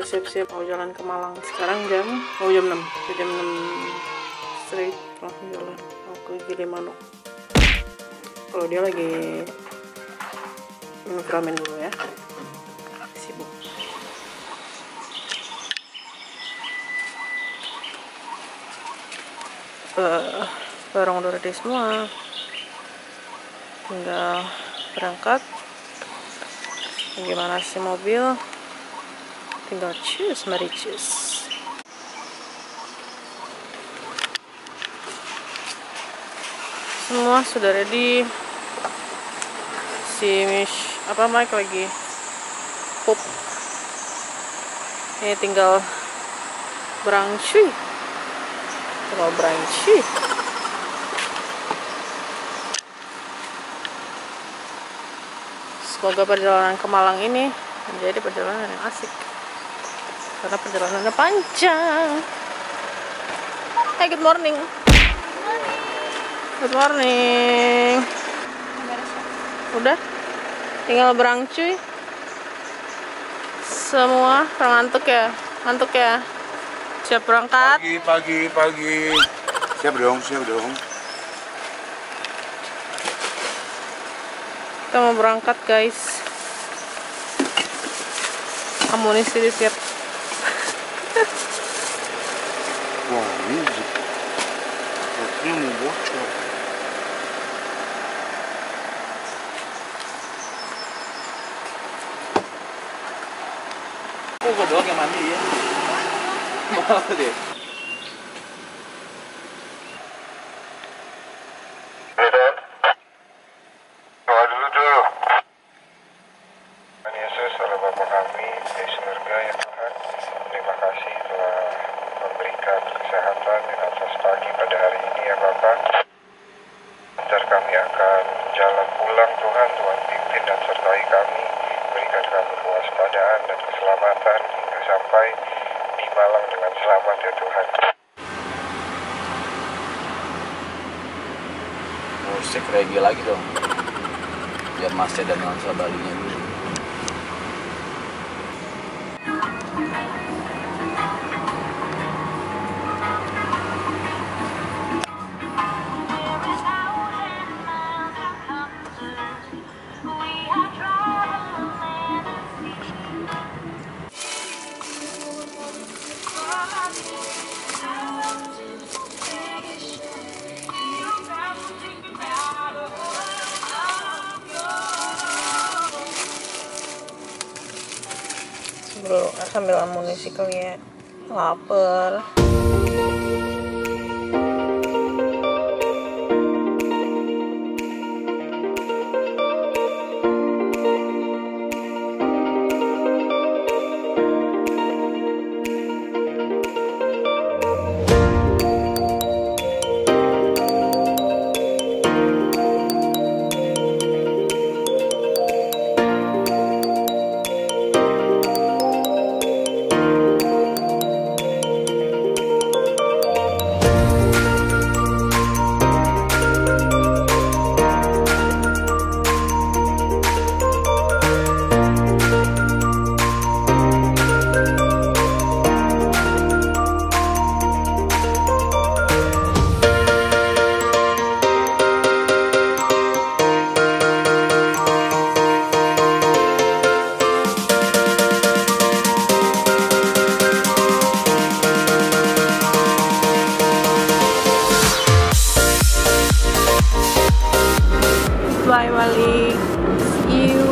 siap-siap mau jalan ke Malang. Sekarang jam 6. Jam 6 straight langsung jalan mau ke Gilimanuk. Kalau dia lagi ramen dulu ya, sibuk. Barang udah ready semua, tinggal berangkat. Gimana sih mobil, tinggal cus, mari cus. Semua sudah ready. Si Mike lagi pup. Ini tinggal berangcuy. Semoga perjalanan ke Malang ini menjadi perjalanan yang asik, karena perjalanannya panjang. Hey, good morning. Good morning. Udah, tinggal berangcuy. Semua ngantuk ya? Ngantuk ya? Siap berangkat? Pagi. Siap dong. Kita mau berangkat, guys. Amunisi disiap. Wah, ini sepertinya mau bocor. Kok gue doang yang mandi ya? Maaf deh. Kesehatan di nafas pagi pada hari ini ya Bapak. Ntar kami akan jalan pulang Tuhan pimpin dan sertai kami, berikan kami kewaspadaan dan keselamatan hingga sampai di Malang dengan selamat ya Tuhan. Musik reggae lagi dong, biar masih ada nuansa Balinya dulu. Bro, sambil amunisi kali ya, lapar. Bye Malik, see you.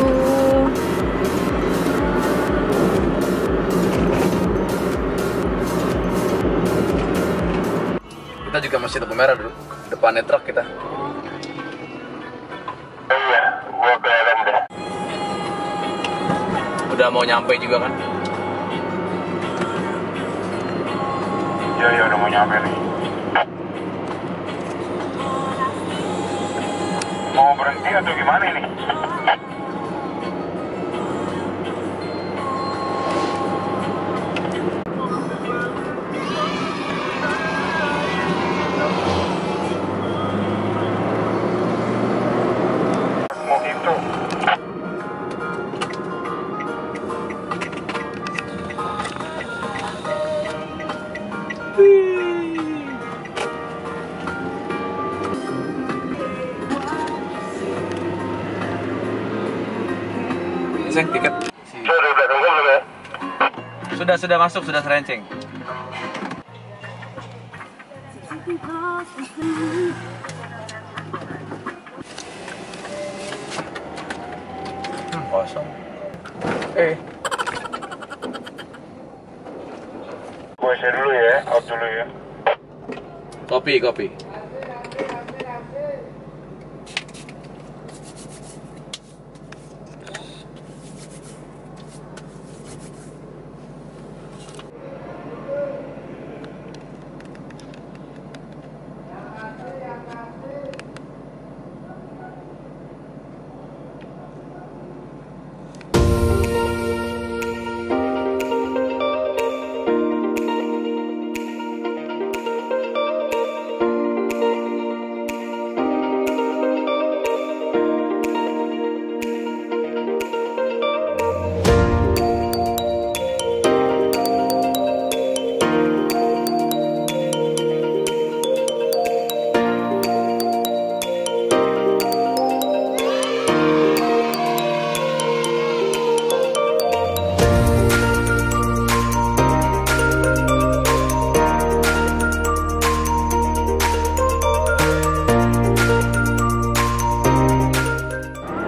Kita juga masih lampu merah dulu, depannya truk kita. Iya, gua kelihatan deh. Udah mau nyampe juga kan? Iya, udah mau nyampe nih. Mau berhenti atau gimana ini? Mau gitu. Ceng, tiket. Sudah masuk, sudah serenceng. Kosong. Gue isi dulu ya, out dulu ya. Kopi.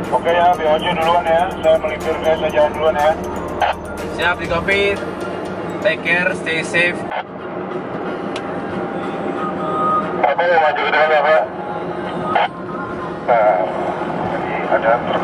Oke ya, BOJ duluan ya. Saya melipir guys, saya jalan duluan ya. Siap di kopi. Take care, stay safe. Aku mau maju ke depan ya Pak. Nah, jadi ada truk.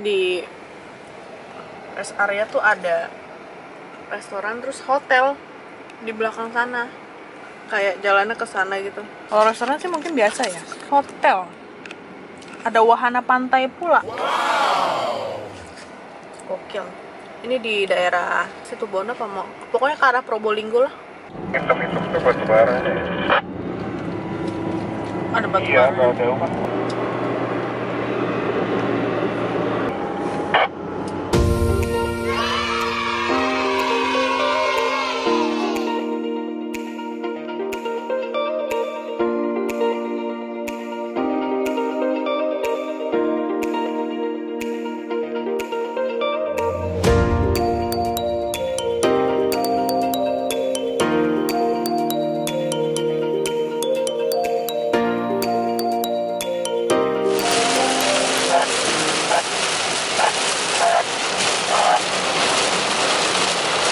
Di rest area tuh ada restoran terus hotel di belakang sana, kayak jalannya ke sana gitu. Kalau restoran sih mungkin biasa ya. Hotel ada wahana pantai pula. Gokil. Ini di daerah Situbondo apa mau pokoknya ke arah Probolinggo lah. Hitam-hitam tuh batu bara. Ada batu Iya, bara. nggak jauh kan.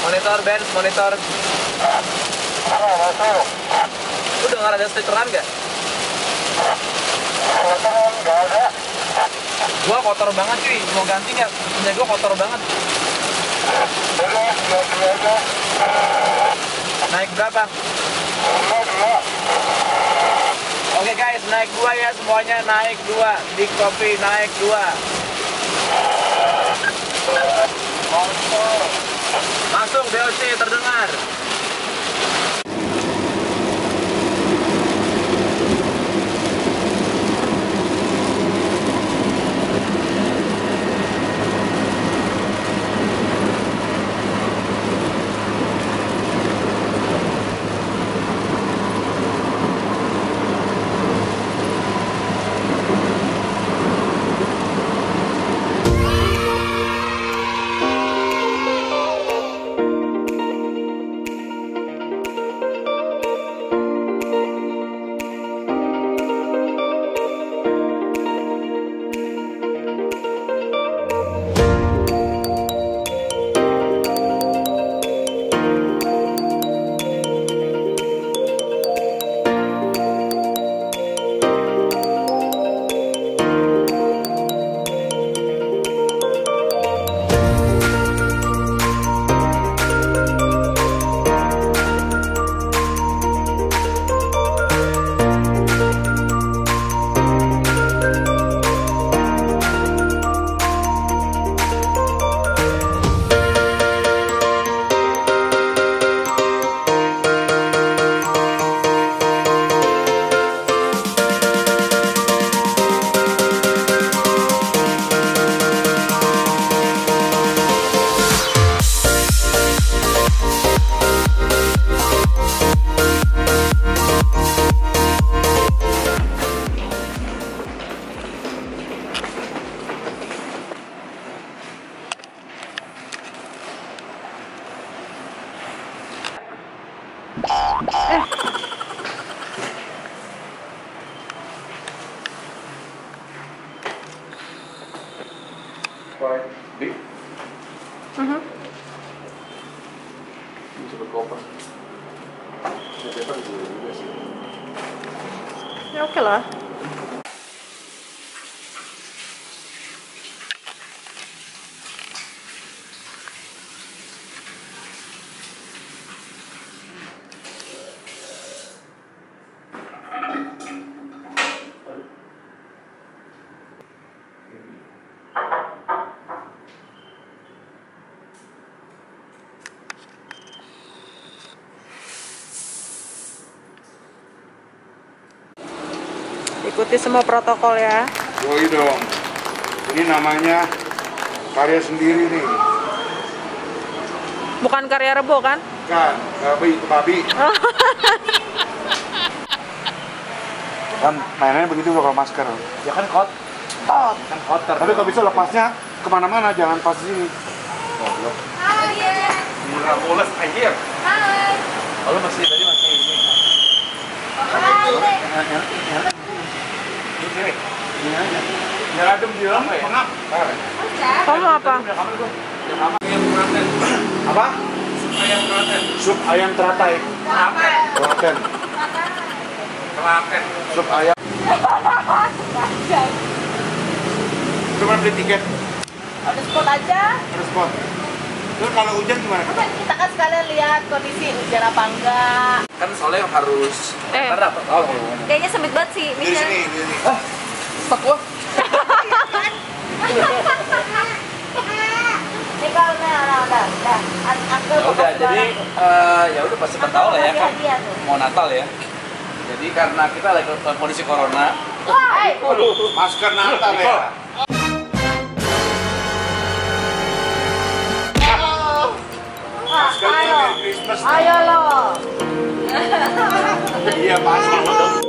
Monitor, Benz, monitor. Masuk. Lu dengar ada stikeran nggak? Kotoran nggak ada. Gua kotor banget cuy, mau ganti nggak? Punya gua kotor banget. Udah, dua aja. Naik berapa? Dua. Oke guys, naik 2 ya semuanya, naik 2. Di kopi naik 2. Masuk BOC terdengar. Big. Mhm. Ini cepet koper. Ternyata juga sih. Ya oke lah. Ikuti semua protokol ya. Yoi dong. Ini namanya karya sendiri nih. Bukan karya Rebo kan? Kan, babi itu babi. Kan mainnya begitu kalau masker. Ya kan kan kotor. Tapi kalau bisa lepasnya kemana-mana, jangan pas di sini. Goblok. Nggak boles anjir. Hai. Kalau masih tadi masih ini. Ini aja. Ya adem dia. Pengap. Kamu apa? Apa? Sup ayam teratai. Telaten. Sup ayam. Cuma beli tiket. On the spot aja. Terus spot. Terus kalau hujan gimana? Kan kita kan sekalian lihat kondisi hujan apa enggak. Kan soalnya harus. Kayaknya sempit banget sih, Di Misha. sini, di sini. Stok gua. Ini kalau udah. Uncle Ya udah, jadi ya udah pasti tahu lah ya kan. hadiah tuh. Mau Natal ya. Jadi karena kita lagi kondisi corona. Wah, Masker Natal ya. Maskernya ayo. Merry Christmas. Ayo lo. Iya pasti dong.